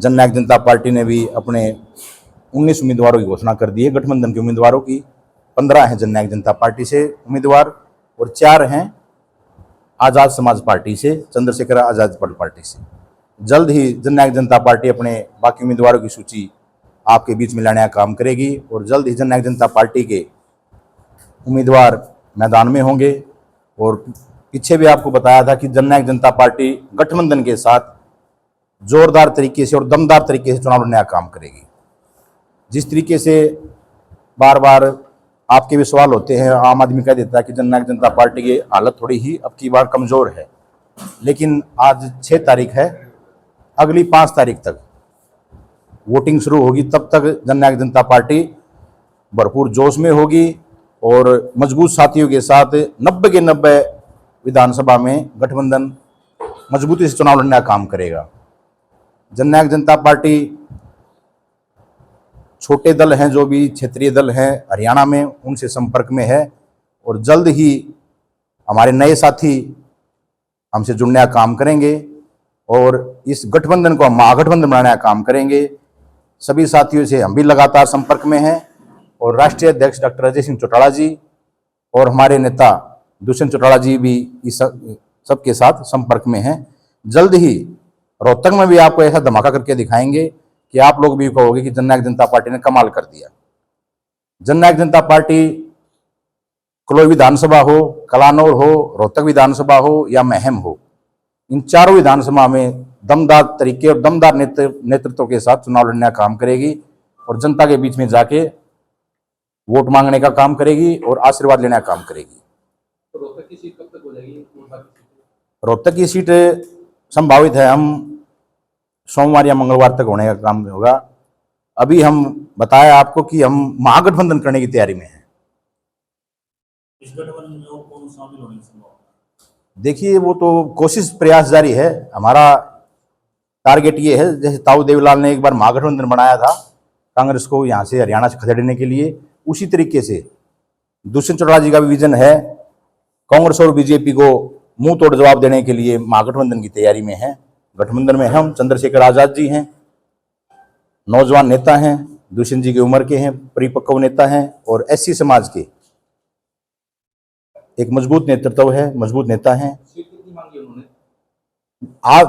जननायक जनता party ने भी अपने 19 उम्मीदवारों की घोषणा कर दी है। गठबंधन के उम्मीदवारों की 15 हैं जननायक जनता पार्टी से उम्मीदवार और 4 हैं आज़ाद समाज पार्टी से, चंद्रशेखर आज़ाद पार्टी से। जल्द ही जननायक जनता पार्टी अपने बाकी उम्मीदवारों की सूची आपके बीच में लाने का काम करेगी और जल्द ही जननायक जनता पार्टी के उम्मीदवार मैदान में होंगे। और पीछे भी आपको बताया था कि जननायक जनता पार्टी गठबंधन के साथ जोरदार तरीके से और दमदार तरीके से चुनाव लड़ने का काम करेगी। जिस तरीके से बार बार आपके भी सवाल होते हैं, आम आदमी कह देता है कि जननायक जनता पार्टी की हालत थोड़ी ही अब की बार कमज़ोर है, लेकिन आज 6 तारीख है, अगली 5 तारीख तक वोटिंग शुरू होगी, तब तक जननायक जनता पार्टी भरपूर जोश में होगी और मजबूत साथियों के साथ 90 के 90 विधानसभा में गठबंधन मजबूती से चुनाव लड़ने का काम करेगा। जननायक जनता पार्टी छोटे दल हैं, जो भी क्षेत्रीय दल हैं हरियाणा में, उनसे संपर्क में है और जल्द ही हमारे नए साथी हमसे जुड़ने का काम करेंगे और इस गठबंधन को हम महागठबंधन बनाने का काम करेंगे। सभी साथियों से हम भी लगातार संपर्क में हैं और राष्ट्रीय अध्यक्ष डॉक्टर अजय सिंह चौटाला जी और हमारे नेता दुष्यंत चौटाला जी भी इस सबके साथ संपर्क में हैं। जल्द ही रोहतक में भी आपको ऐसा धमाका करके दिखाएंगे कि आप लोग भी कहोगे कि जननायक जनता पार्टी ने कमाल कर दिया। जननायक जनता पार्टी कलोई विधानसभा हो, कलानौर हो, रोहतक विधानसभा हो या महम हो, इन चारों विधानसभा में दमदार तरीके और दमदार नेतृत्व के साथ चुनाव लड़ने का काम करेगी और जनता के बीच में जाके वोट मांगने का काम करेगी और आशीर्वाद लेने का काम करेगी। तो रोहतक की सीट कब तक हो जाएगी? रोहतक की सीट संभावित है हम सोमवार या मंगलवार तक होने का काम होगा। अभी हम बताया आपको कि हम महागठबंधन करने की तैयारी में हैं। इस गठबंधन में और कौन शामिल होने की संभावना? देखिए, वो तो कोशिश प्रयास जारी है। हमारा टारगेट ये है, जैसे ताऊ देवीलाल ने एक बार महागठबंधन बनाया था कांग्रेस को यहाँ से हरियाणा से खदेड़ने के लिए, उसी तरीके से दुष्यंत चौटाला जी का भी विजन है कांग्रेस और बीजेपी को मुंह तोड़ जवाब देने के लिए महागठबंधन की तैयारी में है। गठबंधन में हम चंद्रशेखर आज़ाद जी हैं, नौजवान नेता हैं, दुष्यंत जी की उम्र के हैं, परिपक्व नेता हैं और एससी समाज के एक मजबूत नेतृत्व है, मजबूत नेता हैं। सीट कितनी मांगी उन्होंने? आज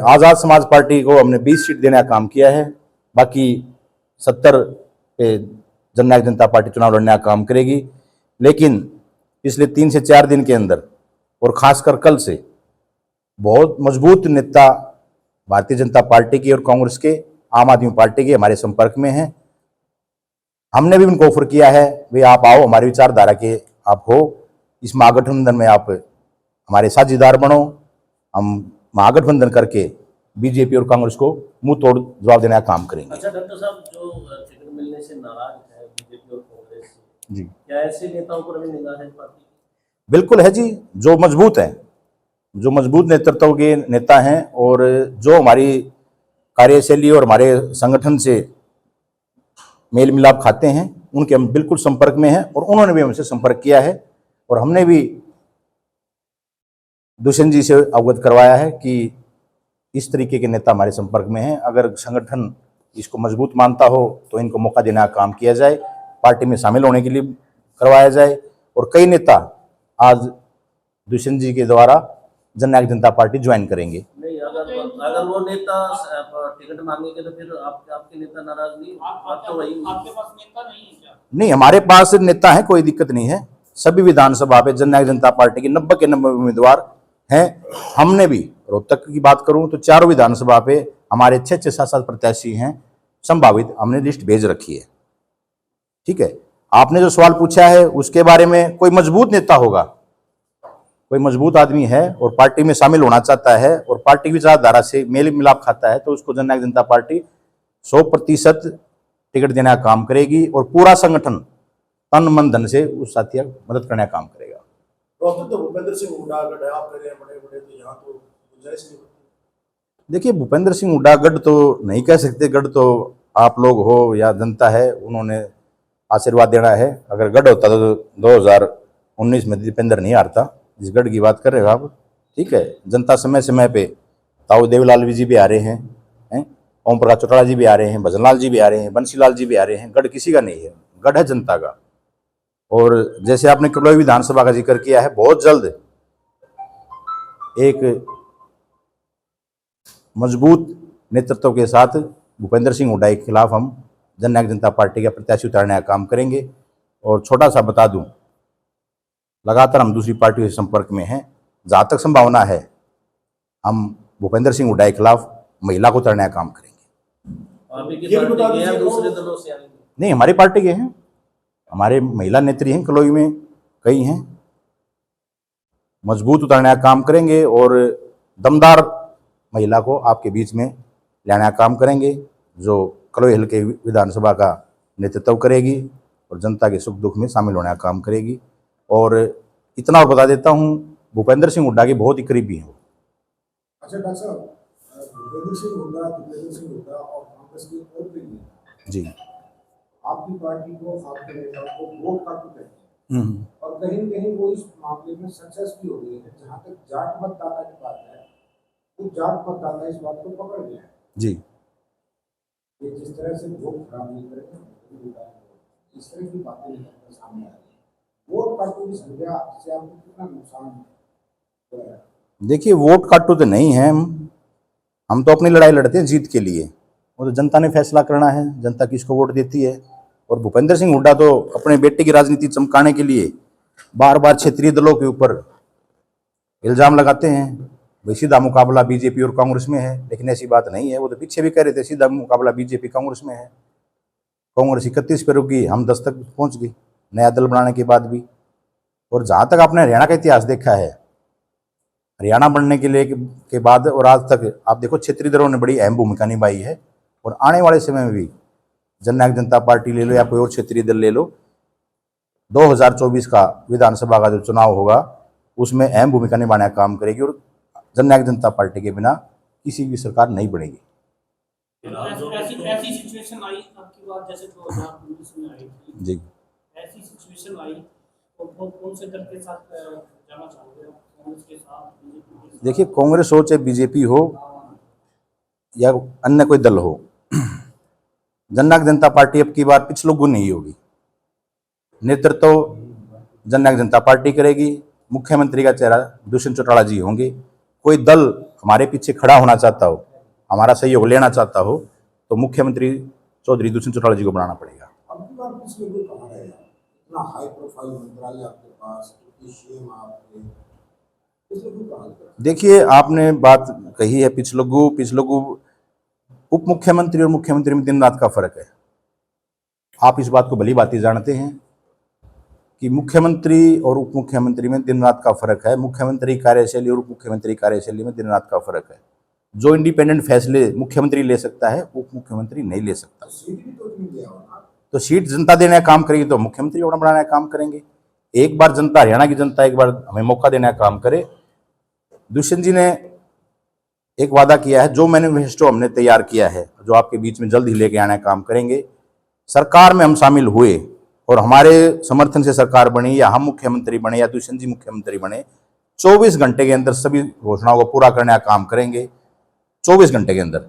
आज़ाद समाज पार्टी को हमने 20 सीट देने का काम किया है, बाकी 70 पे जननायक जनता पार्टी चुनाव लड़ने का काम करेगी। लेकिन पिछले 3 से 4 दिन के अंदर और खासकर कल से बहुत मजबूत नेता भारतीय जनता पार्टी की और कांग्रेस के, आम आदमी पार्टी के हमारे संपर्क में हैं। हमने भी उनको ऑफर किया है, भाई आप आओ, हमारी विचारधारा के आप हो, इस महागठबंधन में आप हमारे साझेदार बनो, हम महागठबंधन करके बीजेपी और कांग्रेस को मुंह तोड़ जवाब देने का काम करेंगे। अच्छा डॉक्टर साहब, जो टिकट मिलने से नाराज है बीजेपी और कांग्रेस जी, क्या ऐसे नेताओं पर भी निगाह है पार्टी? बिल्कुल है जी। जो मजबूत हैं, जो मजबूत नेतृत्व के नेता हैं और जो हमारी कार्यशैली और हमारे संगठन से मेल मिलाप खाते हैं, उनके हम बिल्कुल संपर्क में हैं और उन्होंने भी हमसे संपर्क किया है और हमने भी दुष्यंत जी से अवगत करवाया है कि इस तरीके के नेता हमारे संपर्क में हैं। अगर संगठन इसको मजबूत मानता हो तो इनको मौका देने का काम किया जाए, पार्टी में शामिल होने के लिए करवाया जाए। और कई नेता आज दुष्यंत जी के द्वारा जननायक जनता पार्टी ज्वाइन करेंगे। नहीं, अगर वो नेता टिकट मांगेंगे तो फिर आपके नेता नाराज नहीं? आप तो वही, आपके पास नेता नहीं है क्या? नहीं, हमारे पास नेता है, कोई दिक्कत नहीं है। सभी विधानसभा पे जननायक जनता पार्टी के 90 के 90 उम्मीदवार हैं। हमने भी रोहतक की बात करूं तो चारों विधानसभा पे हमारे 6-6, 7-7 प्रत्याशी हैं संभावित, हमने लिस्ट भेज रखी है। ठीक है, आपने जो सवाल पूछा है उसके बारे में, कोई मजबूत नेता होगा, कोई मजबूत आदमी है और पार्टी में शामिल होना चाहता है और पार्टी की विचारधारा से मेल मिलाप खाता है, तो उसको जननायक जनता पार्टी 100% टिकट देने का काम करेगी और पूरा संगठन तन मन धन से उस साथी मदद करने का काम करेगा। तो भूपेंद्र सिंह हुड्डा गढ़ आप कह रहे हैं बड़े बड़े, तो यहाँ तो गुंजाइश नहीं होती। देखिए, भूपेंद्र सिंह हुड्डा गढ़ तो नहीं कह सकते, गढ़ तो आप लोग हो या जनता है, उन्होंने आशीर्वाद देना है। अगर गढ़ होता तो 2019 में दीपेंद्र नहीं हारता, जिस गढ़ की बात कर रहे हो आप। ठीक है, जनता समय समय पे ताऊ देवीलाल जी भी आ रहे हैं, ओम प्रकाश चौटाला जी भी आ रहे हैं, भजनलाल जी भी आ रहे हैं, बंसीलाल जी भी आ रहे हैं। गढ़ किसी का नहीं है, गढ़ है जनता का। और जैसे आपने किलोई विधानसभा का जिक्र किया है, बहुत जल्द एक मजबूत नेतृत्व के साथ भूपेंद्र सिंह हुड्डा के खिलाफ हम जननायक जनता पार्टी का प्रत्याशी उतारने का काम करेंगे। और छोटा सा बता दूं, लगातार हम दूसरी पार्टियों से संपर्क में हैं। जहाँ तक संभावना है हम भूपेंद्र सिंह हुड्डा के खिलाफ महिला को उतारने का काम करेंगे। आप ही की ये भी पार्टी बता के हैं, दीजिए दूसरे वो- दलों से आएंगे? नहीं, हमारी पार्टी के हैं, हमारे महिला नेत्री हैं कलोई में, कई हैं। मजबूत उतारने का काम करेंगे और दमदार महिला को आपके बीच में लाने का काम करेंगे, जो कलोई हल्के विधानसभा का नेतृत्व करेगी और जनता के सुख दुख में शामिल होने का काम करेगी। और इतना और बता देता हूँ, भूपेंद्र सिंह हुड्डा के बहुत ही करीबी हैं वो। अच्छा डॉक्टर साहब, भूपेंद्र सिंह हुड्डा और कांग्रेस के और भी नेता जी। आपकी पार्टी को, आपके नेताओं को वोट काटू कहते हैं और कहीं न कहीं वो इस मामले में सक्सेस भी हो गई है। जहाँ तक जाट मतदाता की बात है, तो जाट मतदाता इस बात को पकड़ गया है। जी। ये जिस तरह से वोट खराब नहीं करेंगे, इस तरह की बातें निकलकर सामने आ रही है। वोट काटू की संख्या से आपको कितना नुकसान हुआ है? देखिए, वोट काटू तो नहीं है, हम तो अपनी लड़ाई लड़ते हैं जीत के लिए। वो तो जनता ने फैसला करना है, जनता किसको वोट देती है। और भूपेंद्र सिंह हुड्डा तो अपने बेटे की राजनीति चमकाने के लिए बार बार क्षेत्रीय दलों के ऊपर इल्जाम लगाते हैं, भाई सीधा मुकाबला बीजेपी और कांग्रेस में है। लेकिन ऐसी बात नहीं है, वो तो पीछे भी कह रहे थे सीधा मुकाबला बीजेपी कांग्रेस में है। कांग्रेस 31 पे रुकी, हम 10 तक पहुंच गई नया दल बनाने के बाद भी। और जहाँ तक आपने हरियाणा का इतिहास देखा है, हरियाणा बनने के बाद और आज तक आप देखो, क्षेत्रीय दलों ने बड़ी अहम भूमिका निभाई है। और आने वाले समय में भी जननायक जनता पार्टी ले लो या कोई और क्षेत्रीय दल ले लो, 2024 का विधानसभा का जो चुनाव होगा उसमें अहम भूमिका निभाने का काम करेगी। और जननायक जनता पार्टी के बिना किसी भी सरकार नहीं बनेगी। ऐसी सिचुएशन आई आपकी बात, जैसे 2019 में आई थी जी। ऐसी सिचुएशन आई तो कौन से दल के साथ जाना चाहोगे, कांग्रेस के साथ, बीजेपी के साथ? देखिए, कांग्रेस हो चाहे बीजेपी हो या अन्य कोई दल हो, जननायक जनता पार्टी अब की बार पिछलों को नहीं होगी। नेतृत्व जननायक जनता पार्टी करेगी। मुख्यमंत्री का चेहरा दुष्यंत चौटाला जी होंगे। कोई दल हमारे पीछे खड़ा होना चाहता हो, हमारा सहयोग लेना चाहता हो, तो मुख्यमंत्री चौधरी दुष्यंत चौटाला जी को बनाना पड़ेगा। अब की बार पिछले कोई कहाँ रहेगा? इतना हाई प्रोफाइल मंत्रालय आपके पास, इतनी सीएम आपके, पिछले कोई कहाँ रहेगा? देखिए, आपने बात कही है पिछलोगु उप मुख्यमंत्री और मुख्यमंत्री में दिन रात का फर्क है। आप इस बात को भली भांति जानते हैं कि मुख्यमंत्री और उप मुख्यमंत्री में दिन रात का फर्क है। मुख्यमंत्री कार्यशैली और उप मुख्यमंत्री कार्यशैली में दिन रात का फर्क है। जो इंडिपेंडेंट फैसले मुख्यमंत्री ले सकता है, उप मुख्यमंत्री नहीं ले सकता। सीट भी तो नहीं दिया होगा। तो सीट जनता देने का काम करेगी तो मुख्यमंत्री अपना बनाने का काम करेंगे। एक बार जनता, हरियाणा की जनता एक बार हमें मौका देने का काम करे। दुष्यंत जी ने एक वादा किया है, जो मैनिफेस्टो हमने तैयार किया है, जो आपके बीच में जल्द ही लेके आने का काम करेंगे। सरकार में हम शामिल हुए और हमारे समर्थन से सरकार बनी, या हम मुख्यमंत्री बने या दुष्यंत जी मुख्यमंत्री बने, 24 घंटे के अंदर सभी घोषणाओं को पूरा करने का काम करेंगे। 24 घंटे के अंदर,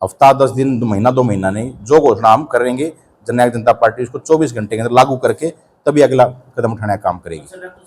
हफ्ता 10 दिन, 2 महीना 2 महीना नहीं, जो घोषणा हम करेंगे जननायक जनता पार्टी उसको 24 घंटे के अंदर लागू करके तभी अगला कदम उठाने का काम करेगी। अच्छा डॉक्टर साहब,